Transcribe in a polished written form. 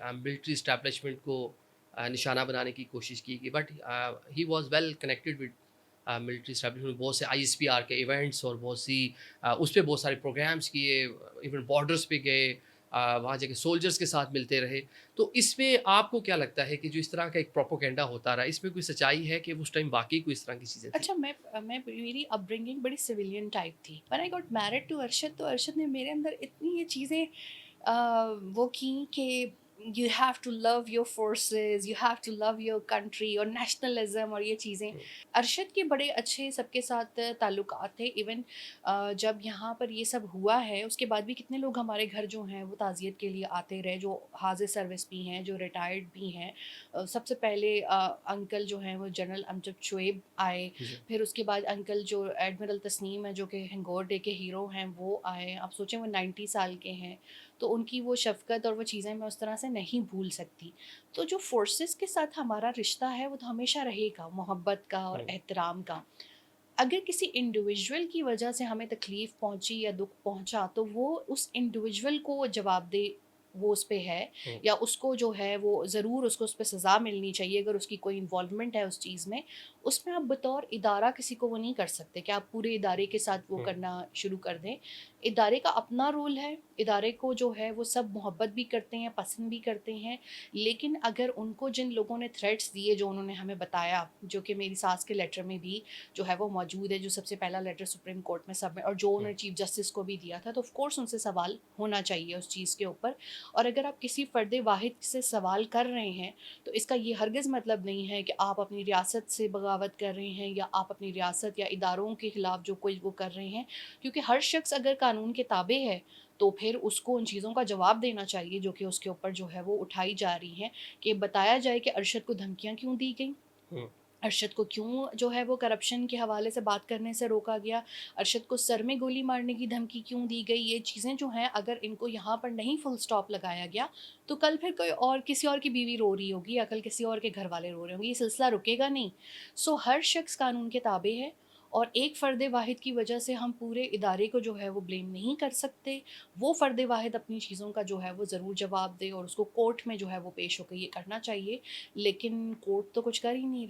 Military establishment کو نشانہ بنانے کی کوشش کی گئی، but he was well connected with military establishment. بہت سے آئی ایس پی آر کے ایونٹس اور بہت سی اس پہ بہت سارے پروگرامس کیے، ایون بارڈرس پہ گئے، وہاں جا کے سولجرس کے ساتھ ملتے رہے. تو اس میں آپ کو کیا لگتا ہے کہ جو اس طرح کا ایک پروپوگینڈا ہوتا رہا، اس میں کوئی سچائی ہے کہ اس ٹائم واقعی کوئی اس طرح کی چیزیں تھیں؟ اچھا میں میری اپ برنگنگ بڑی سویلین ٹائپ تھی. When I got married to Arshad تو ارشد نے میرے اندر اتنی یہ چیزیں وہ کیں کہ you have to love your forces, you have to love your country اور نیشنلزم اور یہ چیزیں. ارشد کے بڑے اچھے سب کے ساتھ تعلقات تھے. ایون جب یہاں پر یہ سب ہوا ہے اس کے بعد بھی کتنے لوگ ہمارے گھر جو ہیں وہ تعزیت کے لیے آتے رہے، جو حاضر سروس بھی ہیں، جو ریٹائرڈ بھی ہیں. سب سے پہلے انکل جو ہیں وہ جنرل امجد شعیب آئے، جی. پھر اس کے بعد انکل جو ایڈمرل تسنیم ہے جو کہ ہنگور ڈے کے ہیرو ہیں وہ آئے. آپ سوچیں وہ 90 سال کے ہیں، تو ان کی وہ شفقت اور وہ چیزیں میں اس طرح سے نہیں بھول سکتی. تو جو فورسز کے ساتھ ہمارا رشتہ ہے وہ تو ہمیشہ رہے گا، محبت کا اور احترام کا. اگر کسی انڈیویژول کی وجہ سے ہمیں تکلیف پہنچی یا دکھ پہنچا تو وہ اس انڈیویژول کو جواب دے وہ اس پہ ہے، یا اس کو جو ہے وہ ضرور اس کو اس پہ سزا ملنی چاہیے اگر اس کی کوئی انوالومنٹ ہے اس چیز میں. اس میں آپ بطور ادارہ کسی کو وہ نہیں کر سکتے کہ آپ پورے ادارے کے ساتھ وہ کرنا شروع کر دیں. ادارے کا اپنا رول ہے، ادارے کو جو ہے وہ سب محبت بھی کرتے ہیں، پسند بھی کرتے ہیں. لیکن اگر ان کو جن لوگوں نے تھریٹس دیے جو انہوں نے ہمیں بتایا، جو کہ میری ساس کے لیٹر میں بھی جو ہے وہ موجود ہے، جو سب سے پہلا لیٹر سپریم کورٹ میں سبمٹ اور جو انہوں نے چیف جسٹس کو بھی دیا تھا، تو آف کورس ان سے سوال ہونا چاہیے اس چیز کے اوپر. اور اگر آپ کسی فرد واحد سے سوال کر رہے ہیں تو اس کا یہ ہرگز مطلب نہیں ہے کہ آپ اپنی ریاست سے بغاوت کر رہے ہیں یا آپ اپنی ریاست یا اداروں کے خلاف جو کوئی وہ کر رہے ہیں. کیونکہ ہر شخص اگر قانون کے تابع ہے تو پھر اس کو ان چیزوں کا جواب دینا چاہیے جو کہ اس کے اوپر جو ہے وہ اٹھائی جا رہی ہیں. کہ بتایا جائے کہ ارشد کو دھمکیاں کیوں دی گئیں، ارشد کو کیوں جو ہے وہ کرپشن کے حوالے سے بات کرنے سے روکا گیا، ارشد کو سر میں گولی مارنے کی دھمکی کیوں دی گئی. یہ چیزیں جو ہیں اگر ان کو یہاں پر نہیں فل سٹاپ لگایا گیا تو کل پھر کوئی اور کسی اور کی بیوی رو رہی ہوگی یا کل کسی اور کے گھر والے رو رہے ہوں گے، یہ سلسلہ رکے گا نہیں. سو ہر شخص قانون کے تابع ہے اور ایک فرد واحد کی وجہ سے ہم پورے ادارے کو جو ہے وہ بلیم نہیں کر سکتے. وہ فرد واحد اپنی چیزوں کا جو ہے وہ ضرور جواب دے اور اس کو کورٹ میں جو ہے وہ پیش ہو کے یہ کرنا چاہیے. لیکن کورٹ تو کچھ کر ہی نہیں رہے.